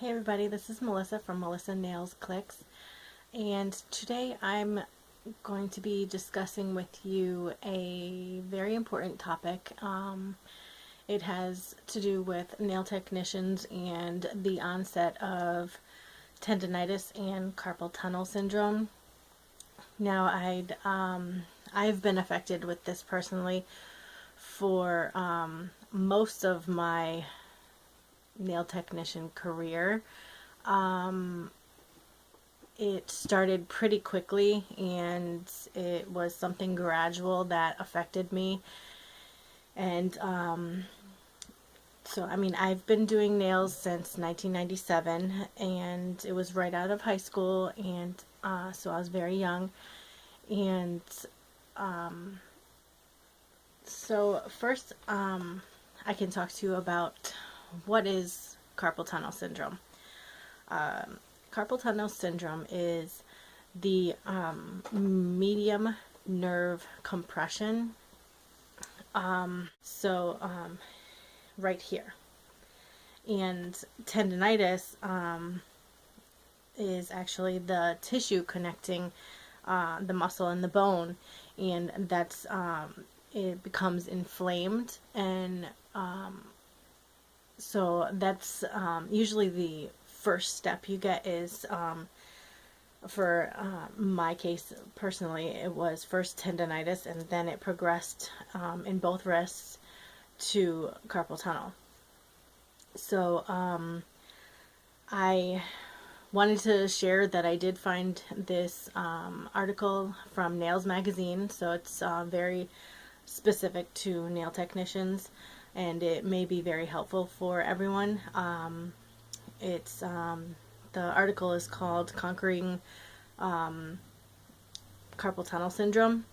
Hey everybody, this is Melissa from Melissa Nails Clicks, and today I'm going to be discussing with you a very important topic. It has to do with nail technicians and the onset of tendinitis and carpal tunnel syndrome. Now, I've been affected with this personally for most of my nail technician career. It started pretty quickly, and it was something gradual that affected me. And I've been doing nails since 1997, and it was right out of high school, and so I was very young. And so first, I can talk to you about what is carpal tunnel syndrome. Carpal tunnel syndrome is the medium nerve compression. Right here. And tendinitis is actually the tissue connecting the muscle and the bone, and that's it becomes inflamed, and so that's usually the first step you get is, for my case personally, it was first tendinitis, and then it progressed in both wrists to carpal tunnel. So I wanted to share that I did find this article from Nails Magazine, so it's very specific to nail technicians, and it may be very helpful for everyone. The article is called Conquering Carpal Tunnel Syndrome,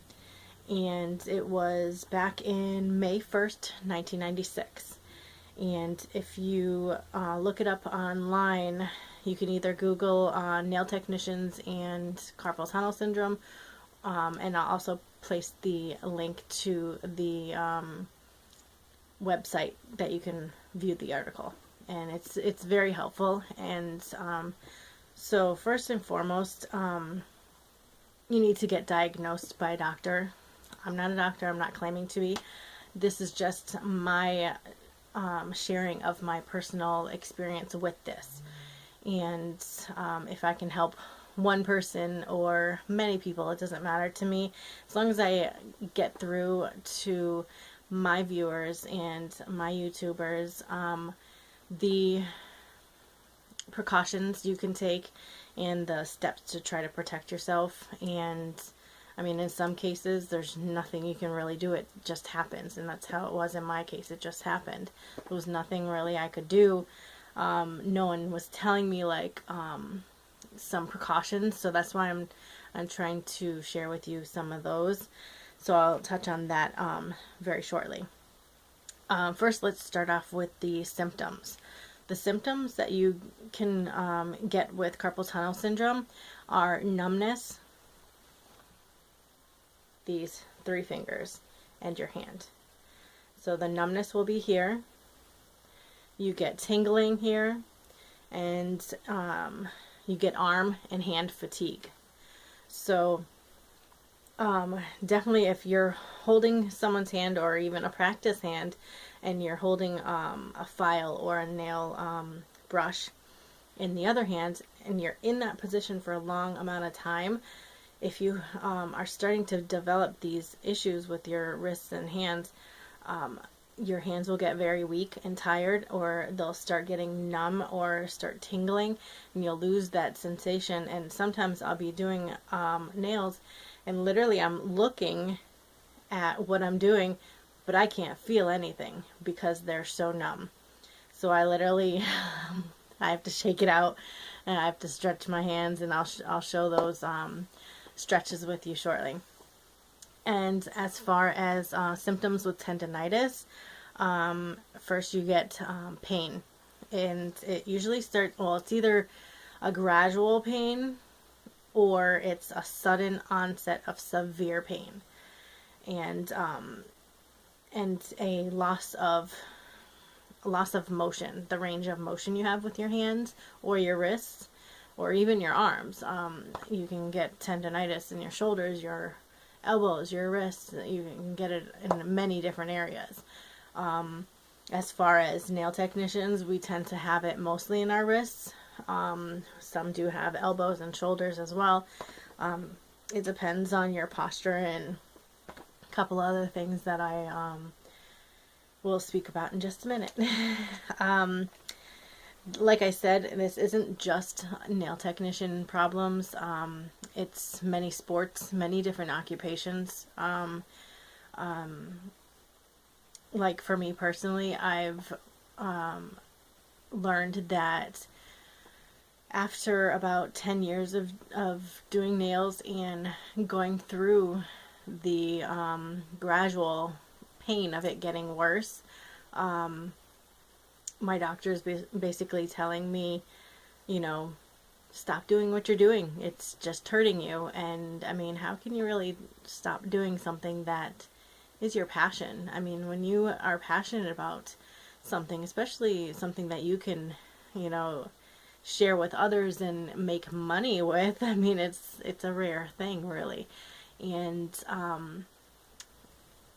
and it was back in May 1st, 1996. And if you look it up online, you can either Google nail technicians and carpal tunnel syndrome, and I'll also place the link to the website that you can view the article, and it's very helpful. And so first and foremost, you need to get diagnosed by a doctor. I'm not a doctor. I'm not claiming to be. This is just my sharing of my personal experience with this, and if I can help one person or many people, it doesn't matter to me, as long as I get through to my viewers and my YouTubers the precautions you can take and the steps to try to protect yourself. And I mean, in some cases there's nothing you can really do, it just happens, and that's how it was in my case. It just happened. There was nothing really I could do. No one was telling me like some precautions, so that's why I'm trying to share with you some of those. So I'll touch on that very shortly. First, let's start off with the symptoms. The symptoms that you can get with carpal tunnel syndrome are numbness, these 3 fingers, and your hand. So the numbness will be here. You get tingling here, and you get arm and hand fatigue. So definitely, if you're holding someone's hand, or even a practice hand, and you're holding a file or a nail brush in the other hand, and you're in that position for a long amount of time, if you are starting to develop these issues with your wrists and hands, your hands will get very weak and tired, or they'll start getting numb or start tingling, and you'll lose that sensation. And sometimes I'll be doing nails, and literally I'm looking at what I'm doing, but I can't feel anything because they're so numb. So I literally I have to shake it out, and I have to stretch my hands, and I'll show those stretches with you shortly. And as far as symptoms with tendinitis, first you get pain, and it usually starts, well, it's either a gradual pain or it's a sudden onset of severe pain, and a loss of loss of motion, the range of motion you have with your hands or your wrists or even your arms. You can get tendonitis in your shoulders, your elbows, your wrists. You can get it in many different areas. As far as nail technicians, we tend to have it mostly in our wrists. Some do have elbows and shoulders as well. It depends on your posture and a couple other things that I will speak about in just a minute. Like I said, this isn't just nail technician problems. It's many sports, many different occupations. Like for me personally, I've learned that after about 10 years of doing nails and going through the gradual pain of it getting worse, my doctor's basically telling me, you know, stop doing what you're doing. It's just hurting you. And I mean, how can you really stop doing something that is your passion? I mean, when you are passionate about something, especially something that you can, you know, share with others and make money with, I mean, it's a rare thing, really. And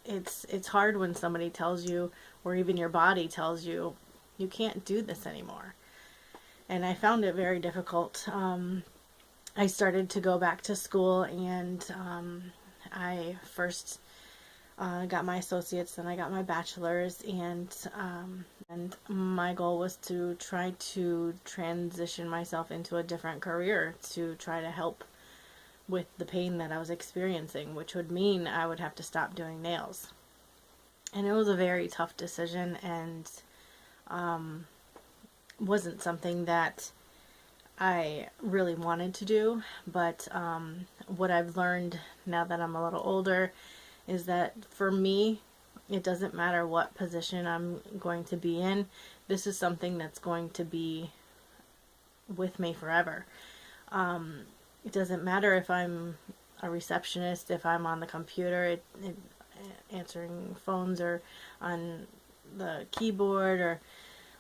it's hard when somebody tells you, or even your body tells you, you can't do this anymore. And I found it very difficult. I started to go back to school, and I first got my associates, then I got my bachelor's, and my goal was to try to transition myself into a different career to try to help with the pain that I was experiencing, which would mean I would have to stop doing nails. And it was a very tough decision, and wasn't something that I really wanted to do. But what I've learned now that I'm a little older is that for me, it doesn't matter what position I'm going to be in. This is something that's going to be with me forever. It doesn't matter if I'm a receptionist, if I'm on the computer, answering phones, or on the keyboard, or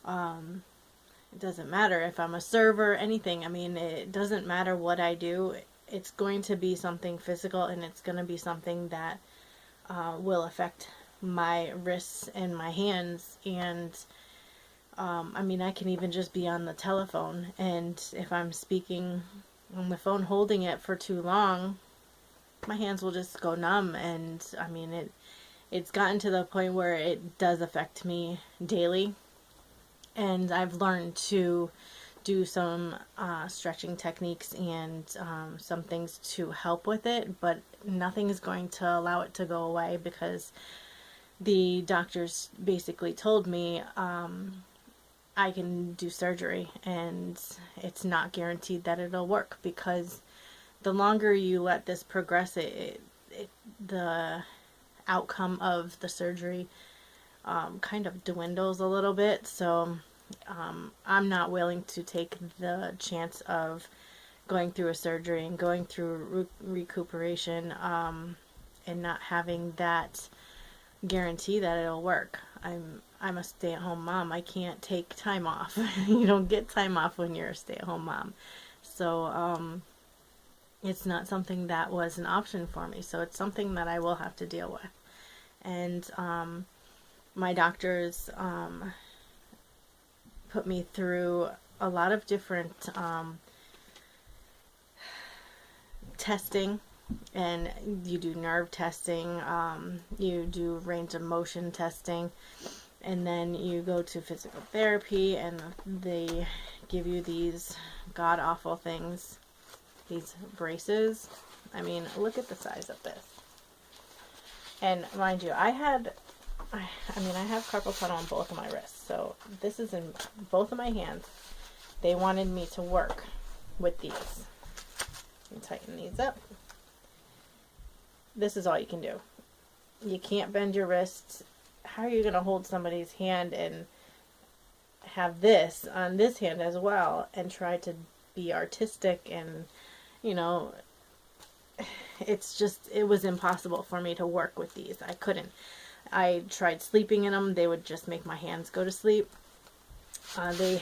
it doesn't matter if I'm a server, anything. I mean, it doesn't matter what I do. It's going to be something physical, and it's going to be something that will affect my wrists and my hands. And I mean, I can even just be on the telephone, and if I'm speaking on the phone holding it for too long, my hands will just go numb. And I mean, it's gotten to the point where it does affect me daily. And I've learned to do some stretching techniques and some things to help with it, but nothing is going to allow it to go away, because the doctors basically told me I can do surgery, and it's not guaranteed that it'll work, because the longer you let this progress, the outcome of the surgery kind of dwindles a little bit. So I'm not willing to take the chance of going through a surgery and going through recuperation and not having that guarantee that it'll work. I'm a stay-at-home mom. I can't take time off. You don't get time off when you're a stay-at-home mom. So it's not something that was an option for me. So it's something that I will have to deal with. And my doctors put me through a lot of different testing. And you do nerve testing, you do range of motion testing, and then you go to physical therapy, and they give you these god-awful things, these braces. I mean, look at the size of this. And mind you, I have carpal tunnel on both of my wrists, so this is in both of my hands. They wanted me to work with these. Let me tighten these up. This is all you can do. You can't bend your wrists. How are you going to hold somebody's hand and have this on this hand as well and try to be artistic? And, you know, it was impossible for me to work with these. I couldn't. I tried sleeping in them. They would just make my hands go to sleep. They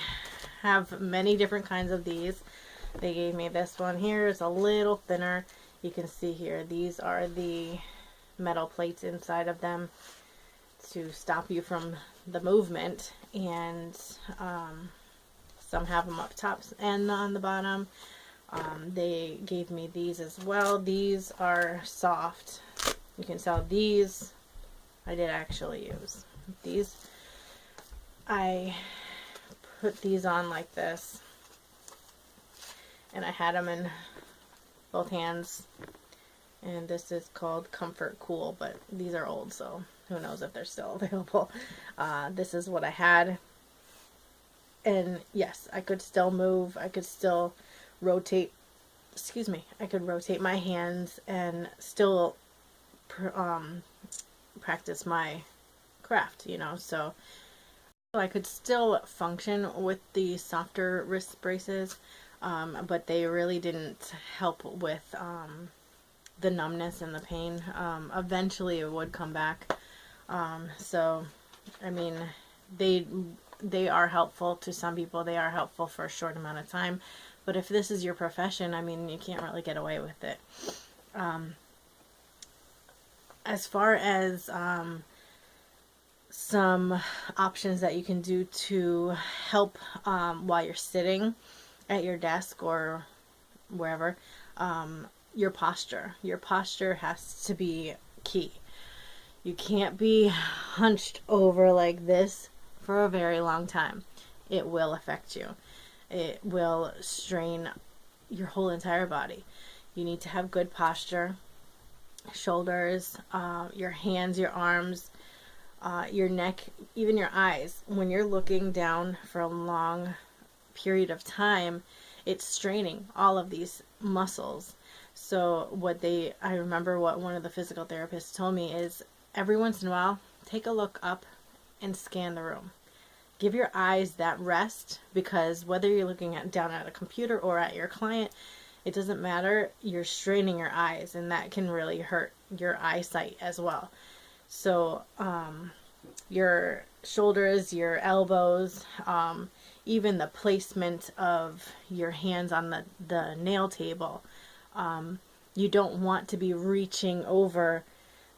have many different kinds of these. They gave me this one here. It's a little thinner. You can see here, these are the metal plates inside of them to stop you from the movement, and some have them up top and on the bottom. They gave me these as well. These are soft. You can tell these I did actually use. These, I put these on like this, and I had them in both hands, and this is called Comfort Cool, but these are old, so who knows if they're still available. This is what I had, and yes, I could still move. I could still rotate, I could rotate my hands and still practice my craft, you know, so I could still function with the softer wrist braces, but they really didn't help with the numbness and the pain. Eventually it would come back. So, I mean, they are helpful to some people. They are helpful for a short amount of time. But if this is your profession, I mean, you can't really get away with it. As far as some options that you can do to help while you're sitting at your desk or wherever, your posture. Your posture has to be key. You can't be hunched over like this for a very long time. It will affect you. It will strain your whole entire body. You need to have good posture. Shoulders, your hands, your arms, your neck, even your eyes. When you're looking down for a long period of time, it's straining all of these muscles. So I remember what one of the physical therapists told me is, every once in a while, take a look up and scan the room. Give your eyes that rest, because whether you're looking down at a computer or at your client, it doesn't matter. You're straining your eyes, and that can really hurt your eyesight as well. So your shoulders, your elbows, even the placement of your hands on the nail table. You don't want to be reaching over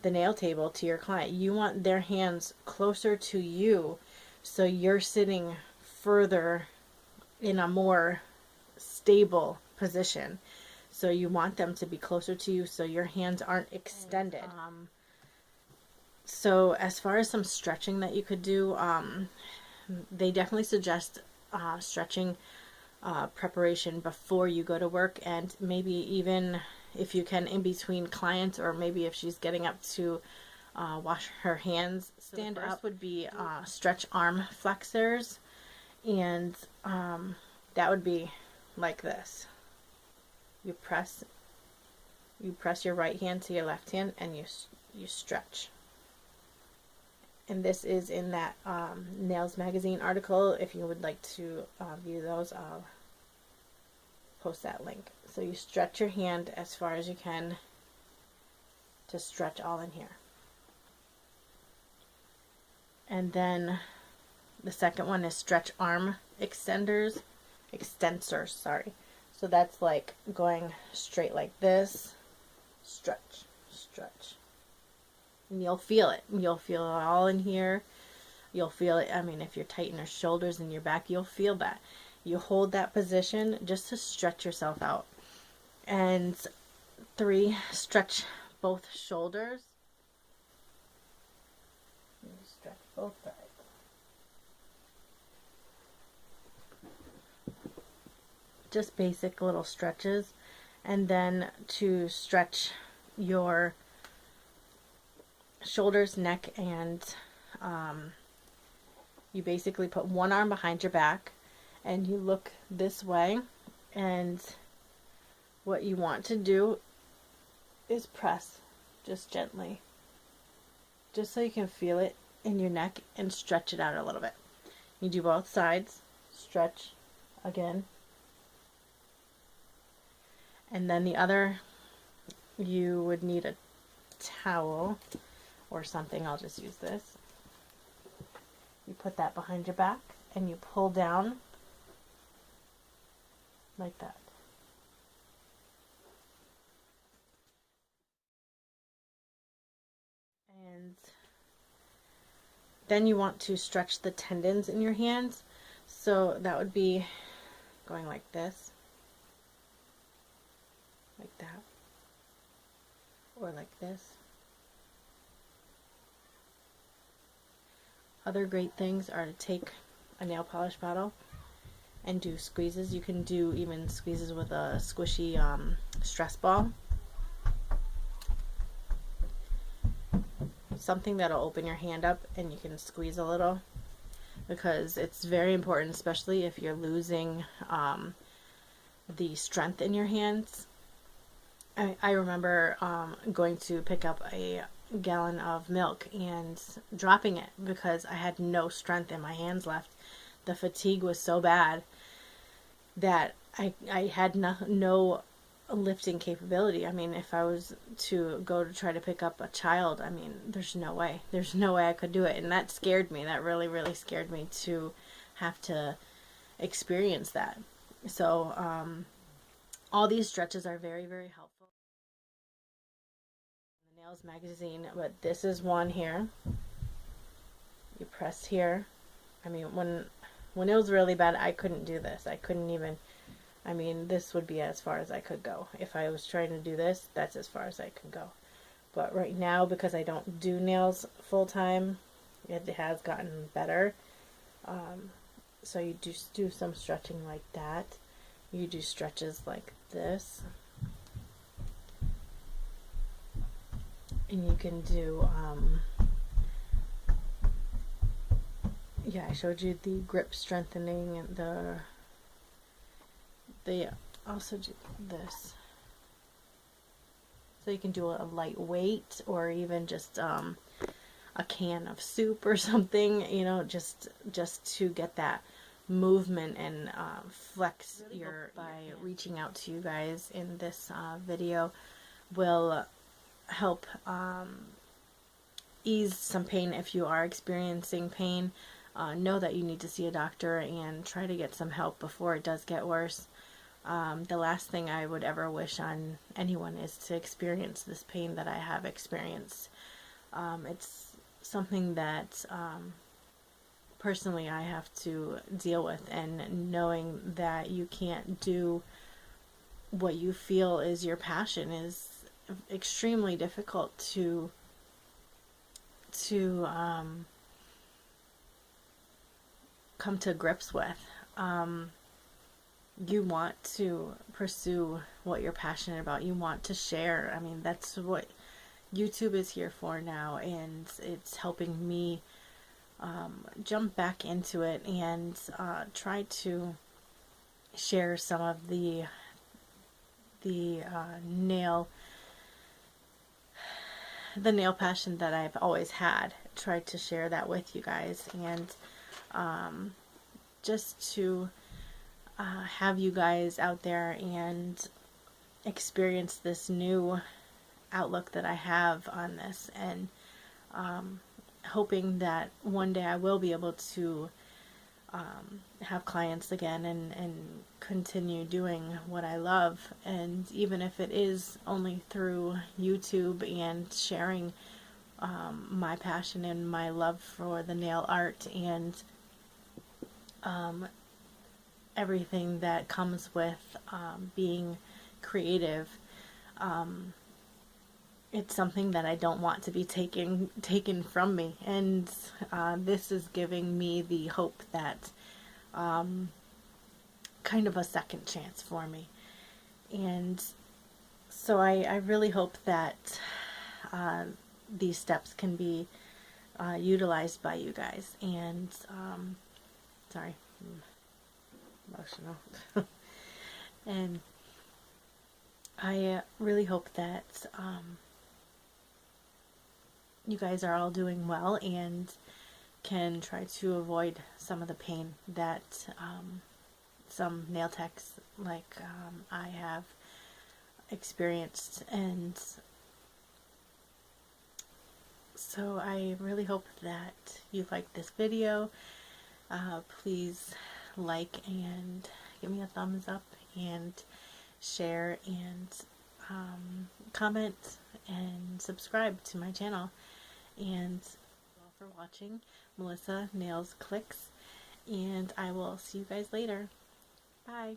the nail table to your client. You want their hands closer to you, so you're sitting further in a more stable position. So you want them to be closer to you so your hands aren't extended. So as far as some stretching that you could do, they definitely suggest stretching preparation before you go to work, and maybe even if you can in between clients, or maybe if she's getting up to wash her hands. So stand up would be stretch arm flexors, and that would be like this. You press your right hand to your left hand, and you stretch. And this is in that Nails Magazine article. If you would like to view those, I'll post that link. So you stretch your hand as far as you can to stretch all in here. And then the second one is stretch arm extensors, sorry. So that's like going straight like this, stretch, stretch. And you'll feel it. You'll feel it all in here. You'll feel it. I mean, if you're tight in your shoulders and your back, you'll feel that. You hold that position just to stretch yourself out. And 3, stretch both shoulders. Stretch both sides. Just basic little stretches. And then to stretch your shoulders, neck, and you basically put one arm behind your back and you look this way, and what you want to do is press just gently, just so you can feel it in your neck, and stretch it out a little bit. You do both sides, stretch again, and then the other, you would need a towel or something. I'll just use this. You put that behind your back and you pull down like that. And then you want to stretch the tendons in your hands. So that would be going like this, like that, or like this. Other great things are to take a nail polish bottle and do squeezes. You can do even squeezes with a squishy stress ball. Something that'll open your hand up and you can squeeze a little, because it's very important, especially if you're losing the strength in your hands. I remember going to pick up a gallon of milk and dropping it because I had no strength in my hands left. The fatigue was so bad that I had no lifting capability. I mean, if I was to go to try to pick up a child, I mean, there's no way I could do it. And that scared me. That really, really scared me to have to experience that. So all these stretches are very, very helpful. The Nails magazine, but this is one here. You press here. I mean, when it was really bad, I couldn't do this. I couldn't even, I mean, this would be as far as I could go. If I was trying to do this, that's as far as I could go. But right now, because I don't do nails full time, it has gotten better. So you just do some stretching like that. You do stretches like this. And you can do, yeah, I showed you the grip strengthening and they also do this. So you can do a lightweight or even just a can of soup or something, you know, just to get that movement and flex by reaching out to you guys in this video will help ease some pain. If you are experiencing pain, know that you need to see a doctor and try to get some help before it does get worse. The last thing I would ever wish on anyone is to experience this pain that I have experienced. It's something that personally I have to deal with, and knowing that you can't do what you feel is your passion is extremely difficult to come to grips with. You want to pursue what you're passionate about. You want to share. I mean, that's what YouTube is here for now, and it's helping me jump back into it and try to share some of the nail passion that I've always had. Tried to share that with you guys, and just to have you guys out there and experience this new outlook that I have on this, and hoping that one day I will be able to have clients again and continue doing what I love. And even if it is only through YouTube and sharing my passion and my love for the nail art and everything that comes with being creative, it's something that I don't want to be taken from me, and this is giving me the hope that kind of a second chance for me. And so I really hope that these steps can be utilized by you guys. And sorry, I'm emotional. And I really hope that you guys are all doing well and can try to avoid some of the pain that some nail techs like I have experienced. And so I really hope that you like this video. Please like and give me a thumbs up and share and comment and subscribe to my channel. And thank you all for watching. Melissa Nails Clicks, and I will see you guys later. Bye.